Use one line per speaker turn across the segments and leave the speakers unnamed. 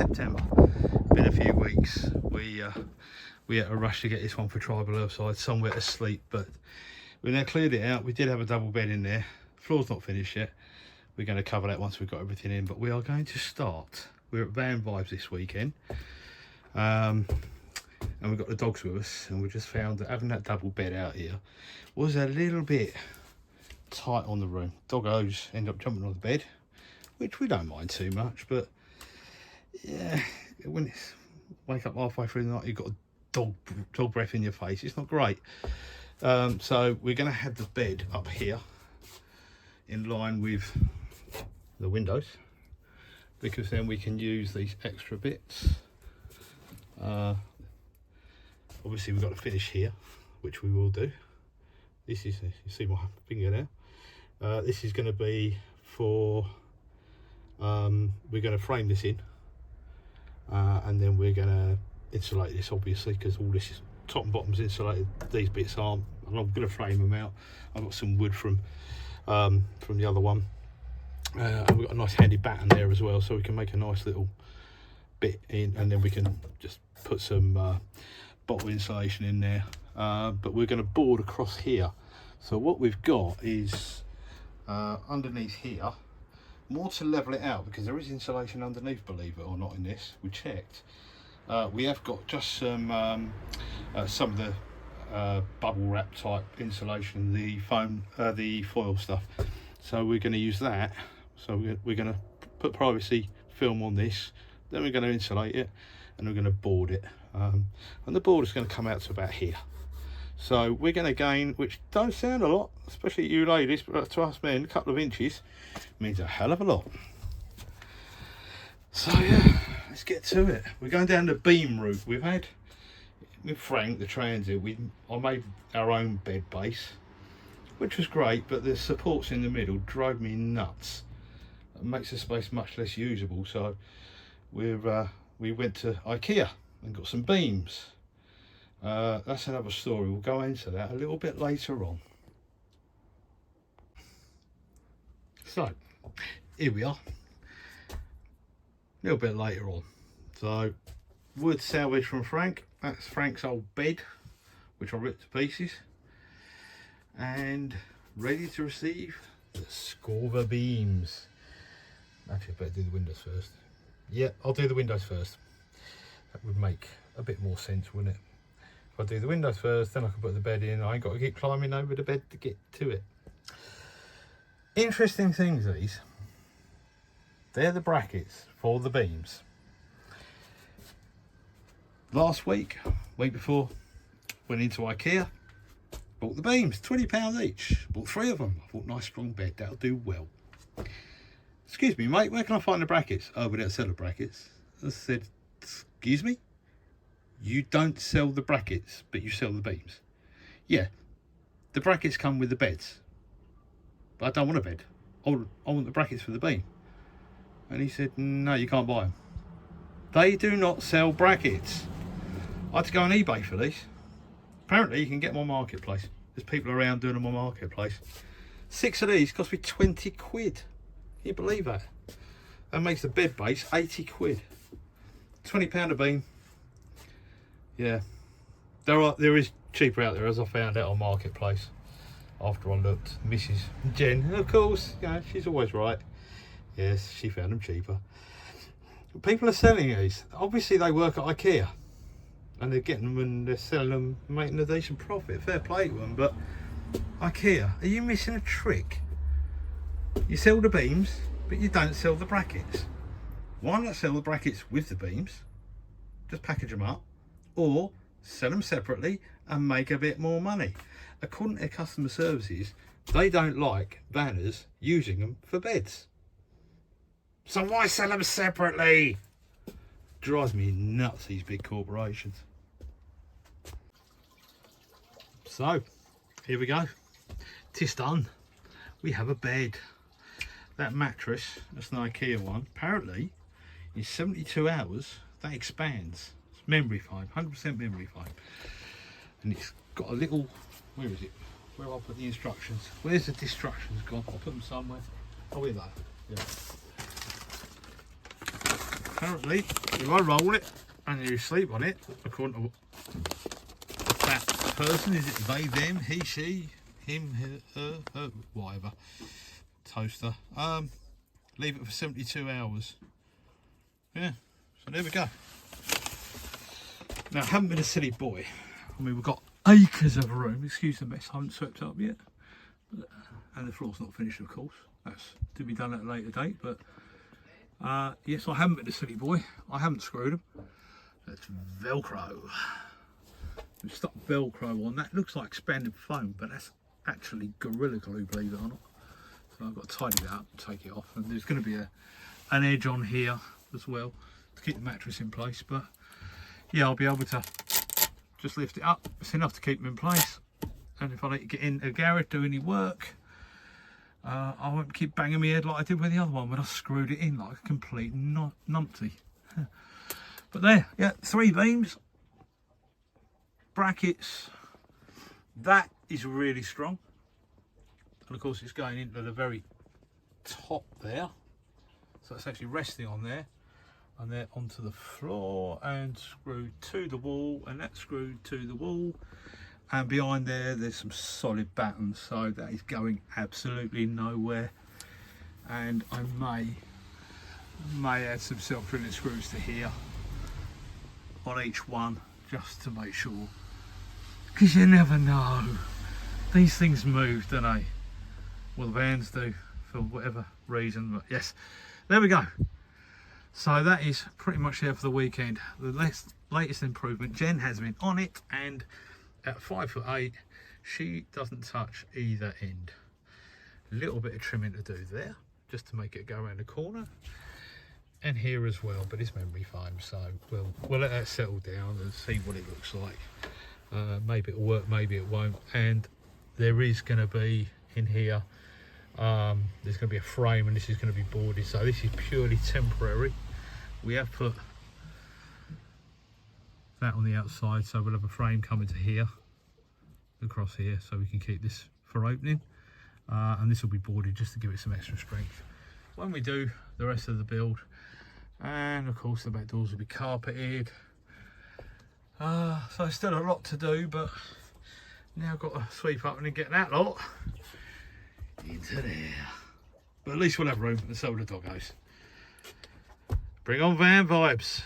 September. Been a few weeks. We had a rush to get this one for tribal earthside, somewhere to sleep, but we now cleared it out. We did have a double bed in there. Floor's not finished yet. We're going to cover that once we've got everything in, but we are going to start. We're at Van Vibes this weekend, and we've got the dogs with us, and we just found that having that double bed out here was a little bit tight on the room. Doggos end up jumping on the bed, which we don't mind too much, but yeah, when it's wake up halfway through the night, you've got a dog breath in your face. It's not great. So we're going to have the bed up here in line with the windows, because then we can use these extra bits. Obviously we've got to finish here, which we will do. This is, you see my finger there. This is going to be for, we're going to frame this in, and then we're going to insulate this, obviously, because all this is top and bottom's insulated. These bits aren't, and I'm going to frame them out. I've got some wood from the other one, and we've got a nice handy batten there as well, so we can make a nice little bit in, and then we can just put some bottle insulation in there. But we're going to board across here. So what we've got is underneath here, more to level it out, because there is insulation underneath, believe it or not, in this. We checked. We have got just some of the bubble wrap type insulation, the foam, the foil stuff. So we're going to use that. So we're going to put privacy film on this, then we're going to insulate it, and we're going to board it. And the board is going to come out to about here. So we're going to gain, which don't sound a lot, especially you ladies, but to us men, a couple of inches means a hell of a lot. So yeah, let's get to it. We're going down the beam route. We've had, with Frank, the transit, I made our own bed base, which was great, but the supports in the middle drove me nuts. It makes the space much less usable. So we went to IKEA and got some beams. That's another story. We'll go into that a little bit later on. So here we are, a little bit later on. So wood salvage from Frank. That's Frank's old bed, which I ripped to pieces, and ready to receive the Scorva beams. Actually, I better do the windows first. Yeah, I'll do the windows first. That would make a bit more sense, wouldn't it? If I do the windows first, then I can put the bed in. I ain't got to keep climbing over the bed to get to it. Interesting things, these. They're the brackets for the beams. Last week before, went into IKEA, bought the beams, £20 each. Bought 3 of them. I thought, nice strong bed, that'll do well. Excuse me, mate, where can I find the brackets? Oh, we don't sell the brackets. I said, excuse me? You don't sell the brackets, but you sell the beams? Yeah, the brackets come with the beds, but I don't want a bed. I want the brackets for the beam. And he said, no, you can't buy them. They do not sell brackets. I had to go on eBay for these. Apparently you can get them on Marketplace. There's people around doing them on Marketplace. 6 of these cost me 20 quid. Can you believe that? That makes the bed base 80 quid. £20 a beam. Yeah, there is cheaper out there, as I found out on Marketplace after I looked. Mrs. Jen, of course, you know, she's always right. Yes, she found them cheaper. People are selling these. Obviously they work at IKEA and they're getting them and they're selling them, making a decent profit. Fair play to them, but IKEA, are you missing a trick? You sell the beams, but you don't sell the brackets. Why not sell the brackets with the beams? Just package them up, or sell them separately and make a bit more money. According to customer services, they don't like vanners using them for beds. So why sell them separately? Drives me nuts, these big corporations. So here we go. Tis done. We have a bed. That mattress, that's an IKEA one, apparently in 72 hours that expands. It's memory foam, 100% memory foam, and it's got a little, where is it, where I put the instructions, where's the instructions gone? I'll put them somewhere. Oh, here they are. Yeah. apparently if I roll it and you sleep on it, according to that person, is it they, them, he, she, him, her, whatever, toaster, leave it for 72 hours. Yeah, so there we go. Now I haven't been a silly boy. I mean, we've got acres of room. Excuse the mess, I haven't swept up yet, and the floor's not finished, of course. That's to be done at a later date, but yes, I haven't been a silly boy. I haven't screwed them. That's Velcro. We've stuck Velcro on. That looks like expanded foam, but that's actually Gorilla Glue, believe it or not. So I've got to tidy that up, take it off, and there's going to be an edge on here as well to keep the mattress in place. But yeah, I'll be able to just lift it up. It's enough to keep them in place. And if I need to get in the garage, do any work, I won't keep banging my head like I did with the other one when I screwed it in like a complete numpty. But there, yeah, 3 beams, brackets. That is really strong. And of course it's going into the very top there. So it's actually resting on there. And they're onto the floor and screwed to the wall, and that's screwed to the wall. And behind there's some solid battens, so that is going absolutely nowhere. And I may add some self-drilling screws to here on each one, just to make sure, because you never know, these things move, don't they? Well, the vans do for whatever reason, but yes, there we go. So that is pretty much there for the weekend. The latest improvement, Jen has been on it, and at 5'8", she doesn't touch either end. A little bit of trimming to do there, just to make it go around the corner, and here as well, but it's memory foam, so we'll let that settle down and see what it looks like. Maybe it'll work, maybe it won't. And there is going to be in here, there's going to be a frame, and this is going to be boarded, so this is purely temporary. We have put that on the outside, so we'll have a frame coming to here, across here, so we can keep this for opening, and this will be boarded just to give it some extra strength when we do the rest of the build. And of course the back doors will be carpeted, so still a lot to do, but now I've got to sweep up and get that lot into there. But at least we'll have room, and so will the doggos. Bring on van vibes.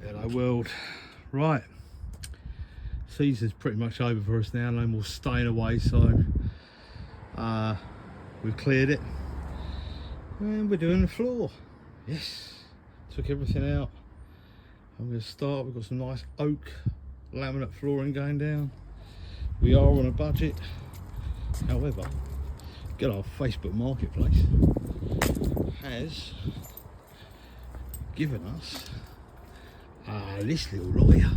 Hello world. Right, season's pretty much over for us now, no more staying away, so we've cleared it and we're doing the floor. Yes, took everything out. I'm going to start. We've got some nice oak laminate flooring going down. We are on a budget, however, get our Facebook Marketplace has given us this little lawyer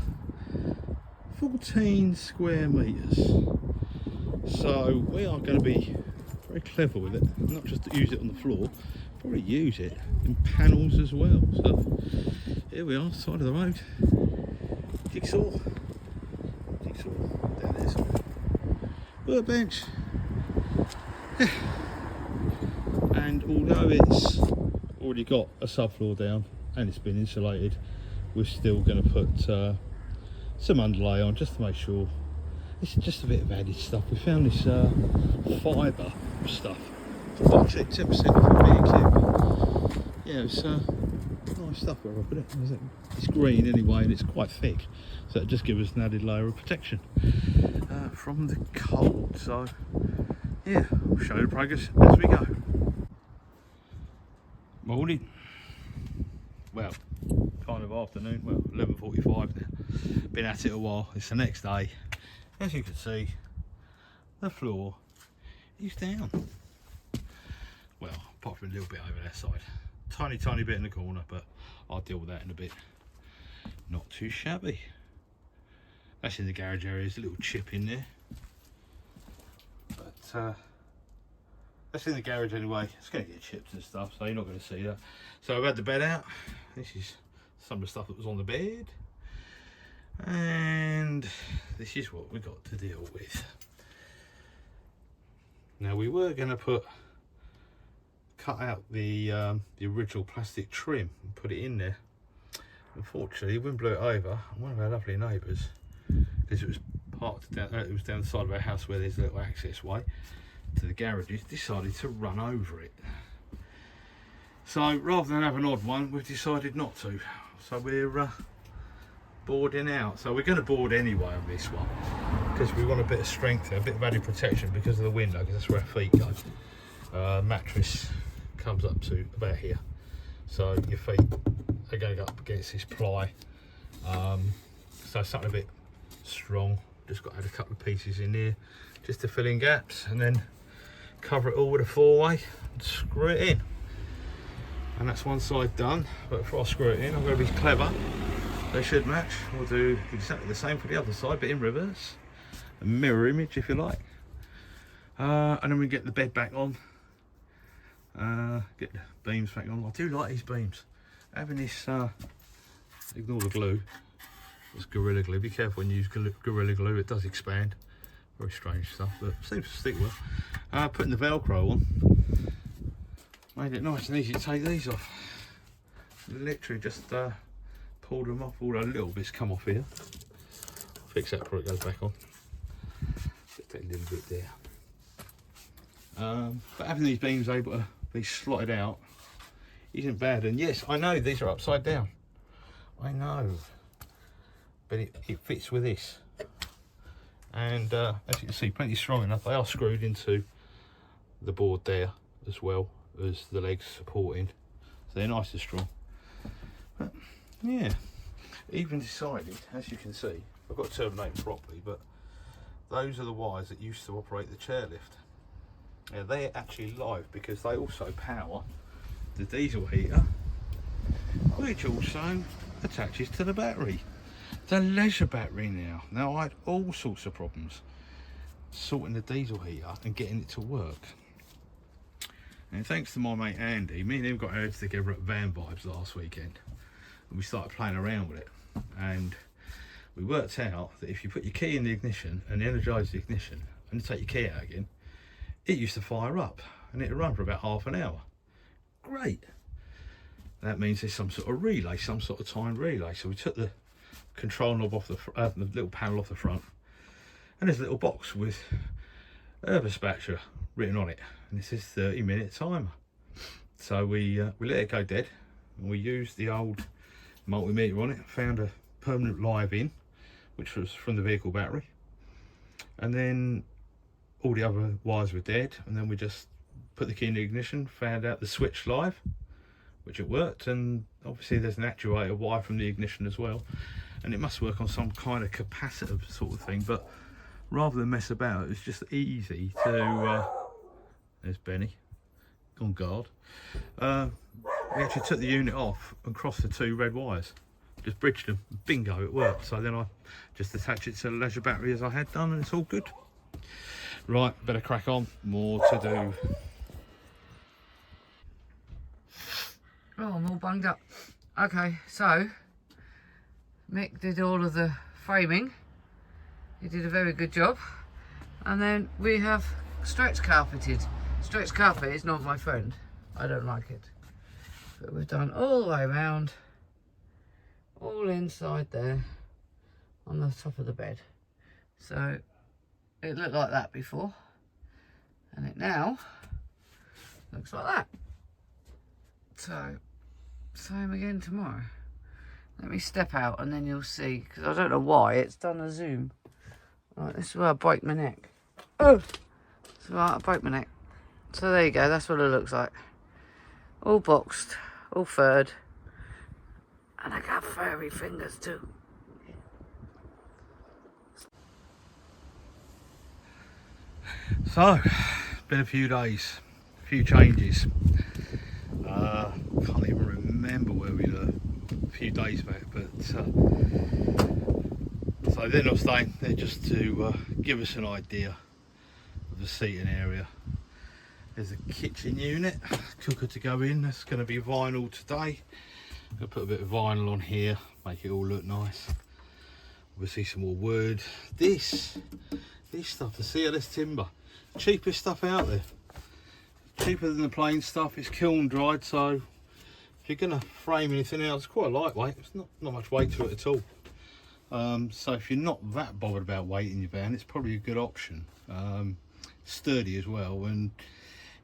14 square meters, so we are going to be very clever with it, not just to use it on the floor, probably use it in panels as well. So here we are, side of the road, jigsaw down there somewhere, workbench. And although it's already got a subfloor down and it's been insulated, we're still going to put some underlay on just to make sure. This is just a bit of added stuff. We found this fibre stuff, quite cheap, 10% off of B&Q. Yeah, it's nice stuff where I put it. It's green anyway, and it's quite thick, so it just gives us an added layer of protection from the cold. So yeah, I'll show you the progress as we go. Morning. Well, kind of afternoon. Well, 11:45 now. Been at it a while. It's the next day. As you can see, the floor is down. Well, apart from a little bit over that side. Tiny bit in the corner, but I'll deal with that in a bit. Not too shabby. That's in the garage area. There's a little chip in there. But that's in the garage anyway. It's going to get chips and stuff, so you're not going to see that. So I've had the bed out. This is some of the stuff that was on the bed. And this is what we got to deal with. Now we were going to put a cut out the original plastic trim and put it in there. Unfortunately, the wind blew it over. One of our lovely neighbours, because it was parked down, it was down the side of our house where there's a little access way to the garages, decided to run over it. So rather than have an odd one, we've decided not to. So we're boarding out. So we're going to board anyway on this one, because we want a bit of strength, a bit of added protection because of the window, because that's where our feet go. Mattress comes up to about here, so your feet are going to go up against this ply. So something a bit strong. Just got to add a couple of pieces in here just to fill in gaps, and then cover it all with a 4-way and screw it in. And that's one side done. But before I screw it in, I'm going to be clever. They should match. We'll do exactly the same for the other side, but in reverse. A mirror image, if you like. And then we get the bed back on. Get the beams back on. I do like these beams. Having this, ignore the glue. It's Gorilla Glue. Be careful when you use Gorilla Glue, it does expand. Very strange stuff, but seems to stick well. Putting the Velcro on made it nice and easy to take these off. Literally just pulled them off. All those little bits come off here. I'll fix that before it goes back on. Just take a little bit there. But having these beams able to be slotted out isn't bad. And yes, I know these are upside down. I know. But it fits with this. And as you can see, plenty strong enough. They are screwed into the board there as well as the legs supporting. So they're nice and strong. But yeah, even decided, as you can see, I've got to terminate them properly, but those are the wires that used to operate the chairlift. Now they're actually live because they also power the diesel heater, which also attaches to the battery. The leisure battery now. Now I had all sorts of problems sorting the diesel heater and getting it to work. And thanks to my mate Andy, me and him got our heads together at Van Vibes last weekend. And we started playing around with it. And we worked out that if you put your key in the ignition and energise the ignition and take your key out again, it used to fire up and it'd run for about half an hour. Great. That means there's some sort of relay, some sort of timed relay. So we took the control knob off the little panel off the front, and there's a little box with Herberspatcher written on it, and it says 30-minute timer. So we let it go dead, and we used the old multimeter on it, found a permanent live in, which was from the vehicle battery, and then all the other wires were dead, and then we just put the key in the ignition, found out the switch live, which it worked, and obviously there's an actuator wire from the ignition as well, and it must work on some kind of capacitor sort of thing. But rather than mess about, it's just easy to there's Benny on guard. We actually took the unit off and crossed the two red wires, just bridged them, bingo, it worked. So then I just attached it to the leisure battery as I had done, and it's all good. Right, better crack on, more to do.
Oh, I'm all bunged up. Okay, so Mick did all of the framing. He did a very good job. And then we have stretch carpeted. Stretch carpet is not my friend. I don't like it. But we've done all the way around, all inside there on the top of the bed. So it looked like that before, and it now looks like that. So same again tomorrow. Let me step out and then you'll see, because I don't know why it's done a zoom. Right, this is where I break my neck. Oh, so right, I broke my neck. So there you go, that's what it looks like. All boxed, all furred, and I got furry fingers too.
So, been a few days, a few changes. Can't even remember where we were a few days back, but so they're not staying there, just to give us an idea of the seating area. There's a kitchen unit, cooker to go in. That's going to be vinyl today. I'm going to put a bit of vinyl on here, make it all look nice. Obviously some more wood. This stuff, the CLS timber, cheapest stuff out there. cheaper than the plain stuff. It's kiln dried, so if you're gonna frame anything else, it's quite lightweight. It's not much weight to it at all. So if you're not that bothered about weight in your van, it's probably a good option. Sturdy as well, and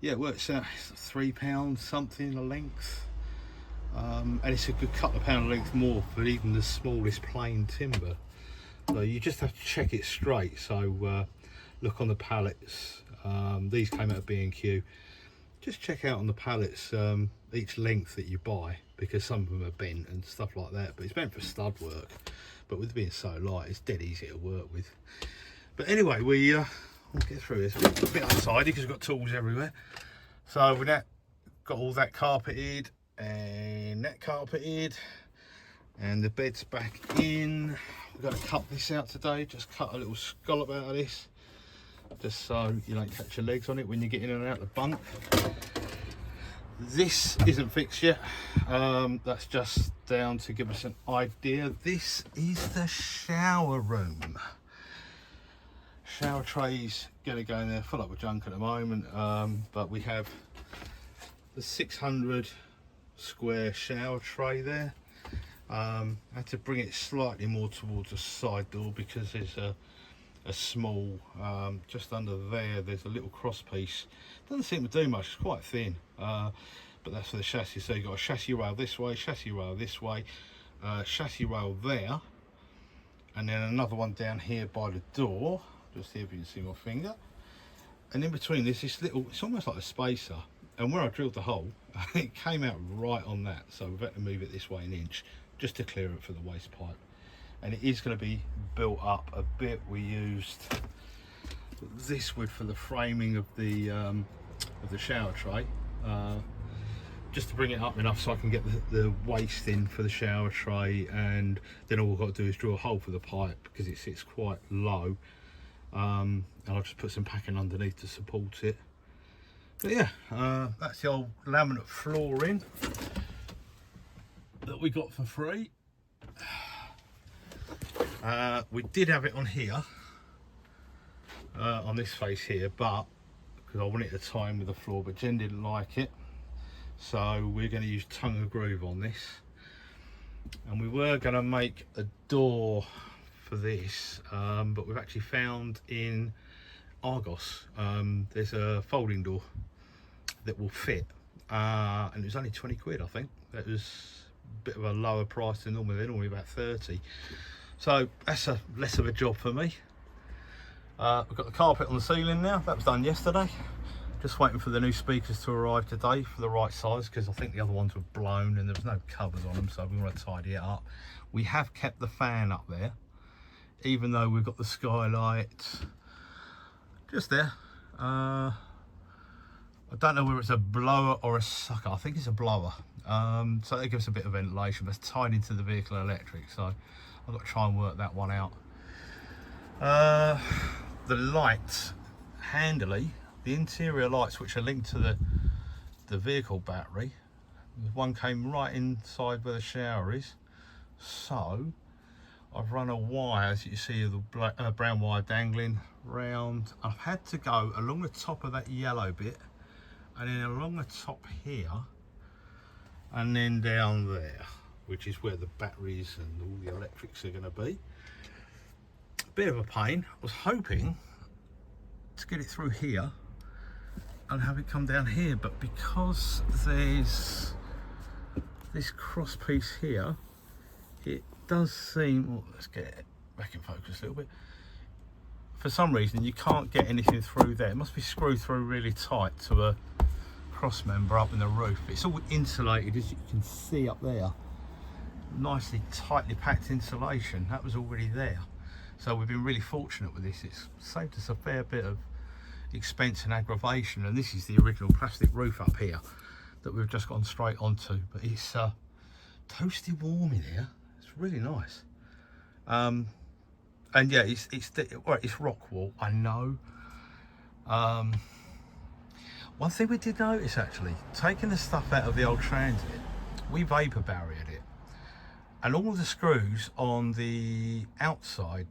yeah, it works out £3 something a length. And it's a good couple of pound a length more for even the smallest plain timber. So you just have to check it straight. So look on the pallets. These came out of B&Q. Just check out on the pallets each length that you buy, because some of them are bent and stuff like that. But it's meant for stud work. But with it being so light, it's dead easy to work with. But anyway, we'll get through this. It's a bit untidy because we've got tools everywhere. So we've now got all that carpeted and that carpeted, and the bed's back in. We're going to cut this out today. Just cut a little scallop out of this, just so you don't catch your legs on it when you get in and out the bunk. This isn't fixed yet. That's just down to give us an idea. This is the shower room. Shower tray's going to go in there, full up with junk at the moment, but we have the 600 square shower tray there. I had to bring it slightly more towards the side door because there's a small, just under there's a little cross piece. Doesn't seem to do much, it's quite thin, but that's for the chassis. So you've got a chassis rail this way, chassis rail this way, chassis rail there, and then another one down here by the door, just here if you can see my finger. And in between this little, it's almost like a spacer, and where I drilled the hole, it came out right on that, so we've had to move it this way an inch just to clear it for the waste pipe. And it is going to be built up a bit. We used this wood for the framing of the shower tray, just to bring it up enough so I can get the waste in for the shower tray, and then all we've got to do is drill a hole for the pipe because it sits quite low, and I'll just put some packing underneath to support it. But yeah, that's the old laminate flooring that we got for free. We did have it on here, on this face here, but because I wanted to tie in with the floor, but Jen didn't like it, so we're going to use tongue and groove on this. And we were going to make a door for this, but we've actually found in Argos there's a folding door that will fit, and it was only 20 quid. I think that was a bit of a lower price than normally. They're normally about 30, so that's less of a job for me. We've got the carpet on the ceiling now. That was done yesterday. Just waiting for the new speakers to arrive today for the right size, because I think the other ones were blown and there was no covers on them, so we want to tidy it up. We have kept the fan up there, even though we've got the skylight just there. I don't know whether it's a blower or a sucker. I think it's a blower, so that gives a bit of ventilation, but it's tied into the vehicle electric, so I've got to try and work that one out. The lights, handily, the interior lights, which are linked to the vehicle battery, one came right inside where the shower is, so I've run a wire, as you see, the black, brown wire dangling round. I've had to go along the top of that yellow bit, and then along the top here, and then down there, which is where the batteries and all the electrics are going to be. Bit of a pain. I was hoping to get it through here and have it come down here, but because there's this cross piece here, it does seem, well, let's get it back in focus a little bit. For some reason you can't get anything through there. It must be screwed through really tight to a cross member up in the roof. It's all insulated, as you can see up there, nicely tightly packed insulation. That was already there, so we've been really fortunate with this. It's saved us a fair bit of expense and aggravation. And this is the original plastic roof up here that we've just gone straight onto, but it's toasty warm in here. It's really nice. And yeah, it's rock wool, I know. One thing we did notice, actually, taking the stuff out of the old Transit, we vapor barriered it, and all the screws on the outside,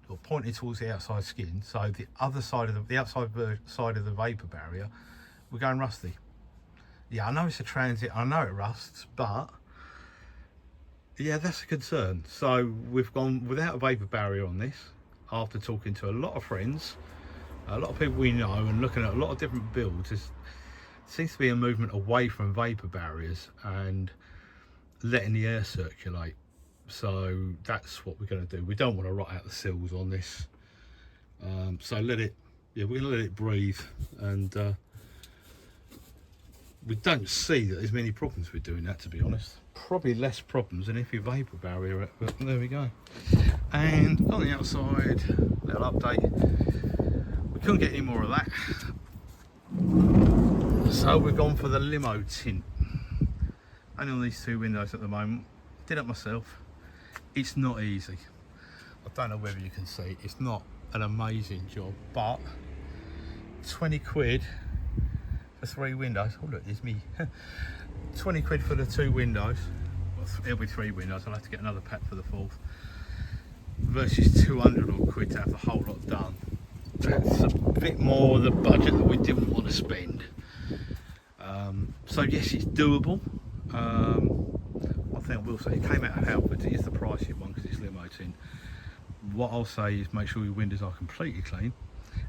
or pointed towards the outside skin, so the other side of the outside side of the vapor barrier, were going rusty. Yeah, I know it's a transit, I know it rusts, but yeah, that's a concern. So we've gone without a vapor barrier on this after talking to a lot of friends, a lot of people we know, and looking at a lot of different builds. There seems to be a movement away from vapor barriers and letting the air circulate. So that's what we're going to do. We don't want to rot out the sills on this. So let it, yeah, we're going to let it breathe, and we don't see that there's many problems with doing that, to be honest. Probably less problems than if you vapor barrier it, but there we go. And on the outside, little update, we couldn't get any more of that, so we've gone for the limo tint. Only on these two windows at the moment. Did it myself. It's not easy. I don't know whether you can see, it's not an amazing job, but 20 quid for 3 windows. Oh look, there's me. 20 quid for the 2 windows. Well, it'll be 3 windows, I'll have to get another pack for the 4th. Versus 200 odd quid to have the whole lot done. That's a bit more the budget that we didn't want to spend. So yes, it's doable. One thing I will say, it came out of Halfords. It is the pricey one because it's limo tin. What I'll say is make sure your windows are completely clean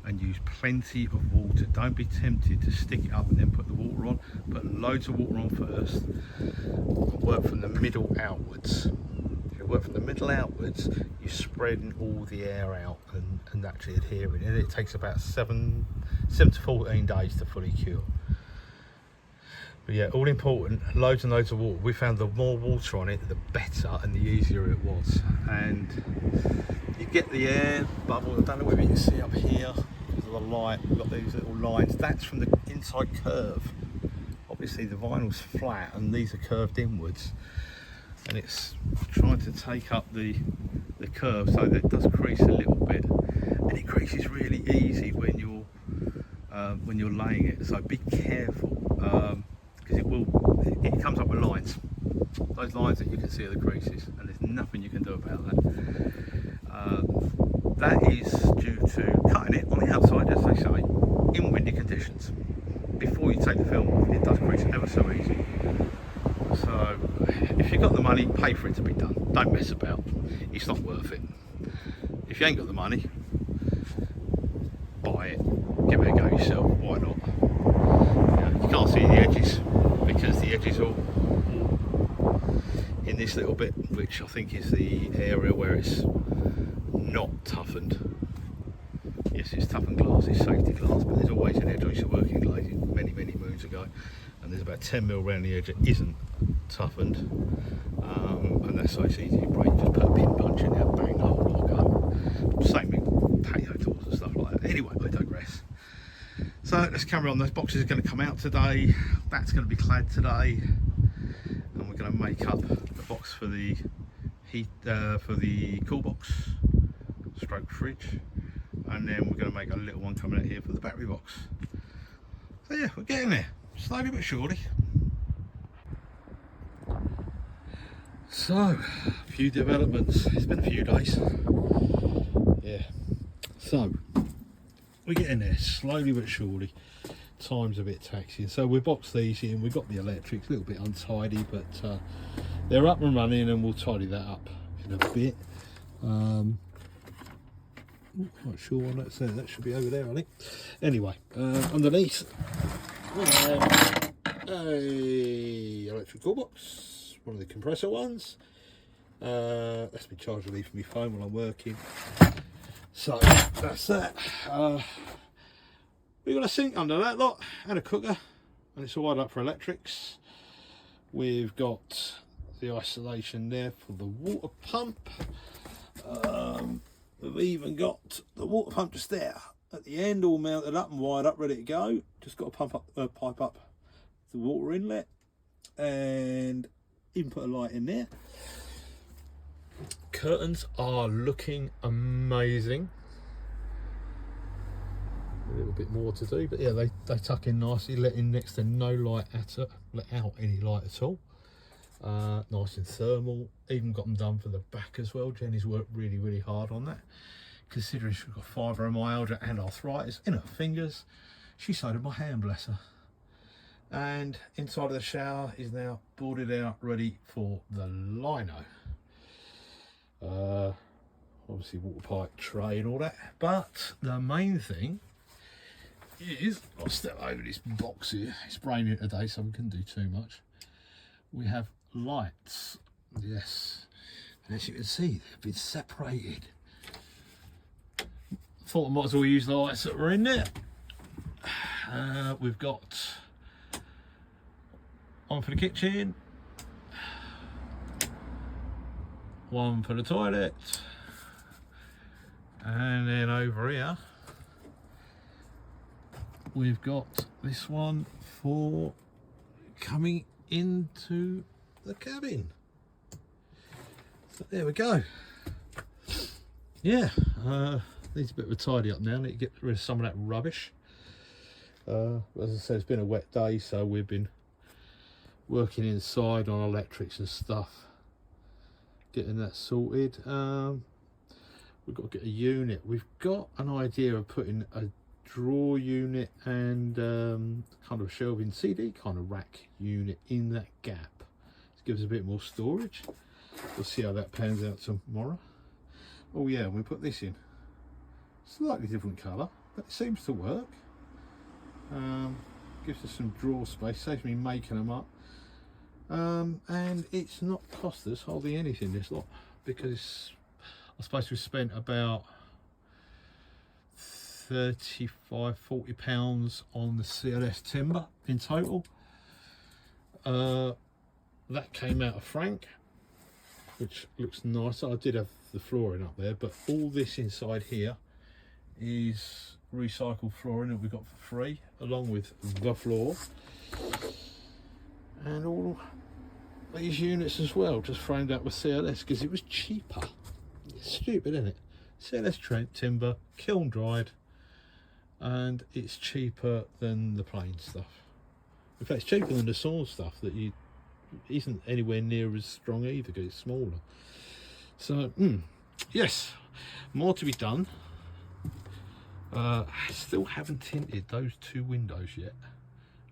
and use plenty of water. Don't be tempted to stick it up and then put the water on. Put loads of water on first and work from the middle outwards. If you work from the middle outwards, you're spreading all the air out and actually adhering. And it takes about 7 to 14 days to fully cure. But yeah, all important, loads and loads of water. We found the more water on it, the better and the easier it was. And you get the air bubble. I don't know whether you can see up here because of the light. We've got these little lines. That's from the inside curve. Obviously the vinyl's flat and these are curved inwards. And it's trying to take up the curve so that it does crease a little bit. And it creases really easy when you're laying it. So be careful. Because it comes up with lines. Those lines that you can see are the creases, and there's nothing you can do about that. That is due to cutting it on the outside, as they say, in windy conditions. Before you take the film off, it does crease ever so easy. So if you've got the money, pay for it to be done. Don't mess about. It's not worth it. If you ain't got the money, buy it. Give it a go yourself. Why not? You can't see the edges because the edges are all in this little bit, which I think is the area where it's not toughened. Yes, it's toughened glass, it's safety glass, but there's always an edge. I used to work in glazing many moons ago, and there's about 10mm around the edge that isn't toughened, and that's so it's easy to break. Just put a pin punch in there, bang, the whole lot go. Same with patio doors and stuff like that. Anyway, I digress. So let's carry on. Those boxes are going to come out today. That's going to be clad today, and we're going to make up the box for the heat, for the cool box, stroke fridge, and then we're going to make a little one coming out here for the battery box. So yeah, we're getting there, slowly but surely. So, a few developments. It's been a few days. Yeah. So, we're getting there, slowly but surely. Time's a bit taxing. So we boxed these in, we've got the electrics, a little bit untidy, but they're up and running, and we'll tidy that up in a bit. Not quite sure what that's there, that should be over there, I think. Anyway, underneath we have a electrical box, one of the compressor ones. That's been charged relief for my phone while I'm working. So that's that. We've got a sink under that lot and a cooker, and it's all wired up for electrics. We've got the isolation there for the water pump. We've even got the water pump just there at the end, all mounted up and wired up, ready to go. Just got to pump up, pipe up the water inlet, and even put a light in there. Curtains are looking amazing. A little bit more to do, but yeah, they tuck in nicely, letting next to no light let out any light at all. Nice and thermal. Even got them done for the back as well. Jenny's worked really hard on that, considering she's got fibromyalgia and arthritis in her fingers. She sewed my hand, bless her. And inside of the shower is now boarded out, ready for the lino. Obviously water pipe tray and all that, but the main thing is, I'll step over this box here, it's raining today so we couldn't do too much. We have lights, yes, and as you can see they've been separated. Thought I might as well use the lights that were in there. We've got one for the kitchen, one for the toilet, and then over here we've got this one for coming into the cabin. So there we go. Yeah, needs a bit of a tidy up now. Need to get rid of some of that rubbish. As I said, it's been a wet day, so we've been working inside on electrics and stuff, getting that sorted. We've got to get a unit. We've got an idea of putting a drawer unit and kind of a shelving CD kind of rack unit in that gap to give us a bit more storage. We'll see how that pans out tomorrow. Oh yeah, we put this in slightly different colour, but it seems to work. Gives us some drawer space, saves me making them up, and it's not cost us hardly anything, this lot, because I suppose we've spent about £35–40 on the CLS timber in total. That came out of Frank, which looks nice. I did have the flooring up there, but all this inside here is recycled flooring that we got for free, along with the floor and all these units as well, just framed up with CLS because it was cheaper. It's stupid, isn't it? CLS timber, kiln dried, and it's cheaper than the plain stuff. In fact, it's cheaper than the sawn stuff that isn't anywhere near as strong either because it's smaller. So yes, more to be done. I still haven't tinted those two windows yet.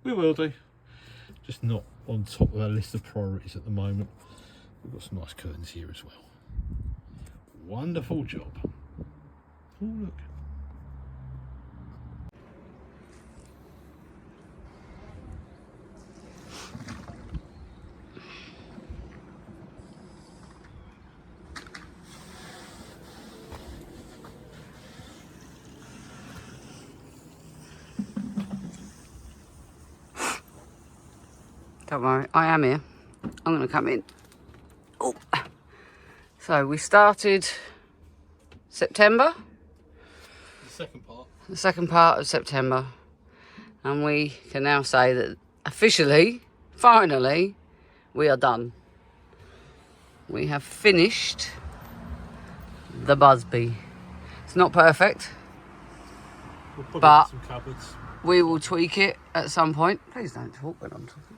We will do, just not on top of our list of priorities at the moment. We've got some nice curtains here as well. Wonderful job. Oh look.
Don't worry, I am here. I'm going to come in. Oh. So we started September. The second part of September. And we can now say that officially, finally, we are done. We have finished the Busby. It's not perfect, but
some cupboards.
We will tweak it at some point. Please don't talk when I'm talking.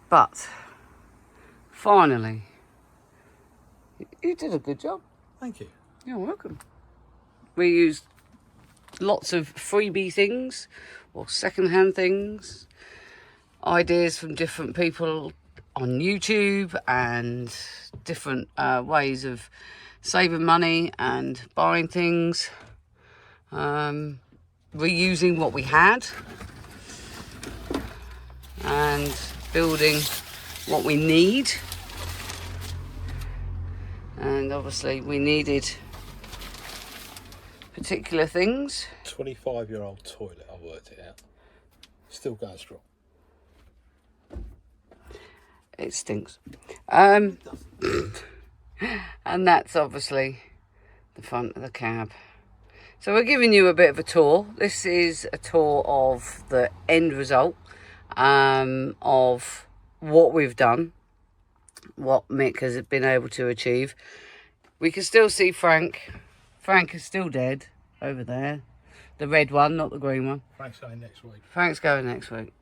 But finally, you did a good job.
Thank you.
You're welcome. We used lots of freebie things or secondhand things, ideas from different people on YouTube and different ways of saving money and buying things, reusing what we had and building what we need. And obviously we needed particular things.
25-year-old toilet, I worked it out. Still going strong.
It stinks. And that's obviously the front of the cab. So we're giving you a bit of a tour. This is a tour of the end result of what we've done, what Mick has been able to achieve. We can still see Frank. Frank is still dead over there. The red one, not the green one.
Frank's going next week.
Frank's going next week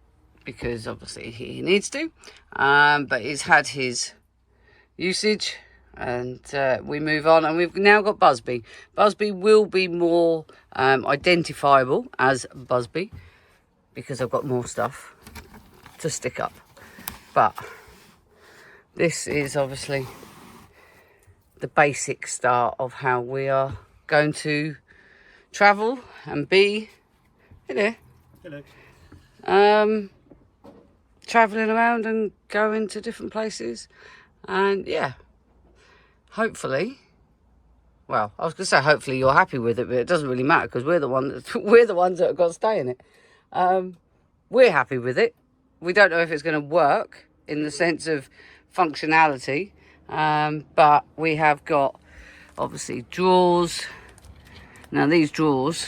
because obviously he needs to. But he's had his usage and we move on. And we've now got Busby. Busby will be more identifiable as Busby. because I've got more stuff to stick up. But this is obviously the basic start of how we are going to travel and be,
Hello.
traveling around and going to different places. And yeah, hopefully, well, I was going to say hopefully you're happy with it, but it doesn't really matter because we're the ones that have got to stay in it. We're happy with it. We don't know if it's going to work in the sense of functionality, but we have got obviously drawers. Now these drawers,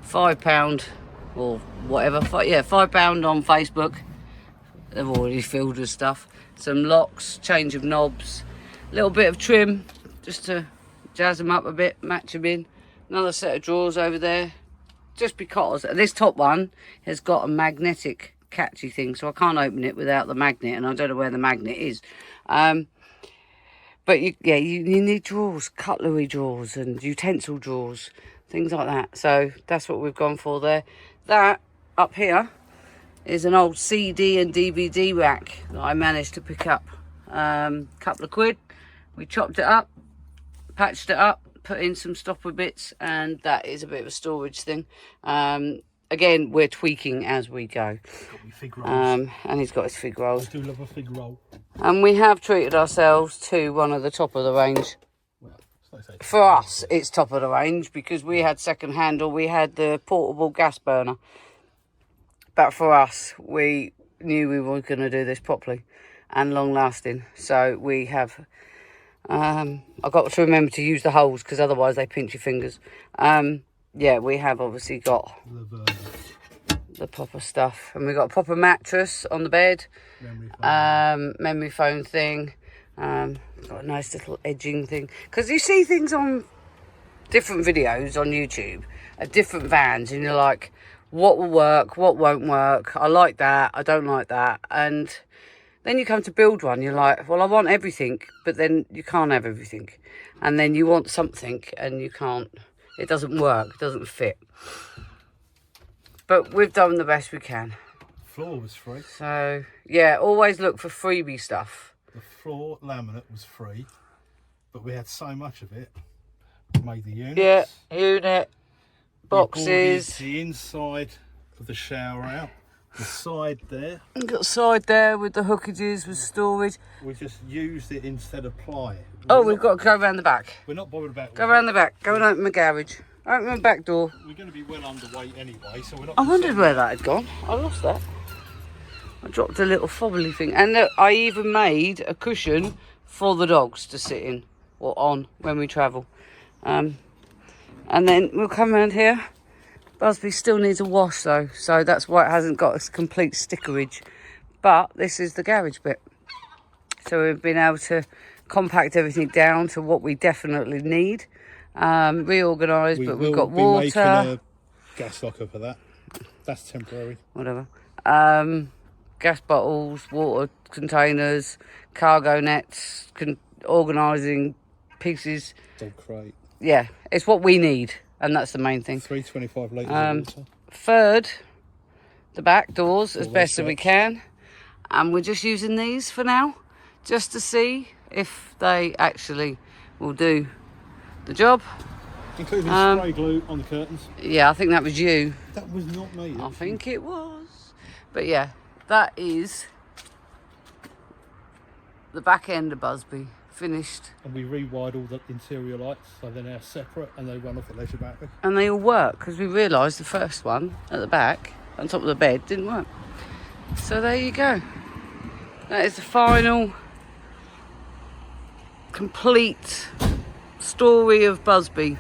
£5 or whatever, £5 on Facebook. They've already filled with stuff. Some locks, change of knobs, a little bit of trim just to jazz them up a bit, match them in. Another set of drawers over there, just because. And this top one has got a magnetic catchy thing, so I can't open it without the magnet, and I don't know where the magnet is. But you need drawers, cutlery drawers and utensil drawers, things like that. So that's what we've gone for there. That up here is an old CD and DVD rack that I managed to pick up. Couple of quid. We chopped it up, patched it up, put in some stopper bits, and that is a bit of a storage thing. Again, we're tweaking as we go.
Got me fig rolls.
And he's got his fig rolls.
I do love a fig roll.
And we have treated ourselves to one of the top of the range.
Well,
for us, it's top of the range because we had second hand, or we had the portable gas burner. But for us, we knew we were going to do this properly and long lasting. So we have, I've got to remember to use the holes because otherwise they pinch your fingers. Yeah, we have obviously got the proper stuff. And we've got a proper mattress on the bed. Memory foam thing. Got a nice little edging thing. Because you see things on different videos on YouTube of different vans and you're like, what will work, what won't work? I like that, I don't like that. And then you come to build one, you're like, well, I want everything, but then you can't have everything. And then you want something and you can't, it doesn't work, it doesn't fit. But we've done the best we can.
Floor was free.
So, yeah, always look for freebie stuff.
The floor laminate was free, but we had so much of it. Made the units.
Yeah, unit, boxes.
The inside of the shower out. The side there.
We've got side there with the hookages, with storage.
We just used it instead of ply.
We've got to go around the back.
We're not bothered about.
Go around the back. Go and open my garage. Open my back door.
We're going to be well underweight anyway, so we're not.
I wondered where that had gone. I lost that. I dropped a little fobbly thing. And look, I even made a cushion for the dogs to sit in or on when we travel. And then we'll come around here. Busby still needs a wash though, so that's why it hasn't got a complete stickerage. But this is the garage bit. So we've been able to compact everything down to what we definitely need. Reorganised, but we've got water.
Making a gas locker for that. That's temporary.
Whatever. Gas bottles, water containers, cargo nets, organising pieces.
Dog crate.
Yeah, it's what we need, and that's the main thing.
325 litres of water.
Third, the back doors as best as we can, and we're just using these for now, just to see if they actually will do the job.
Including spray glue on the curtains.
Yeah, I think that was you.
That was not me.
I think it was. But yeah, that is the back end of Busby, finished.
And we rewired all the interior lights, so they're now separate and they run off the leisure battery.
And they all work, because we realised the first one at the back, on top of the bed, didn't work. So there you go. That is the final, complete story of Busby.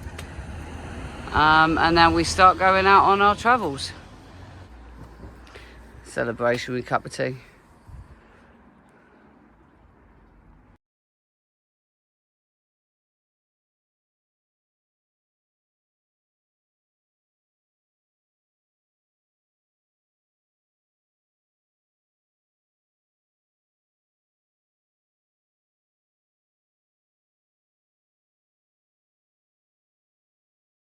And now we start going out on our travels. Celebration with a cup of tea.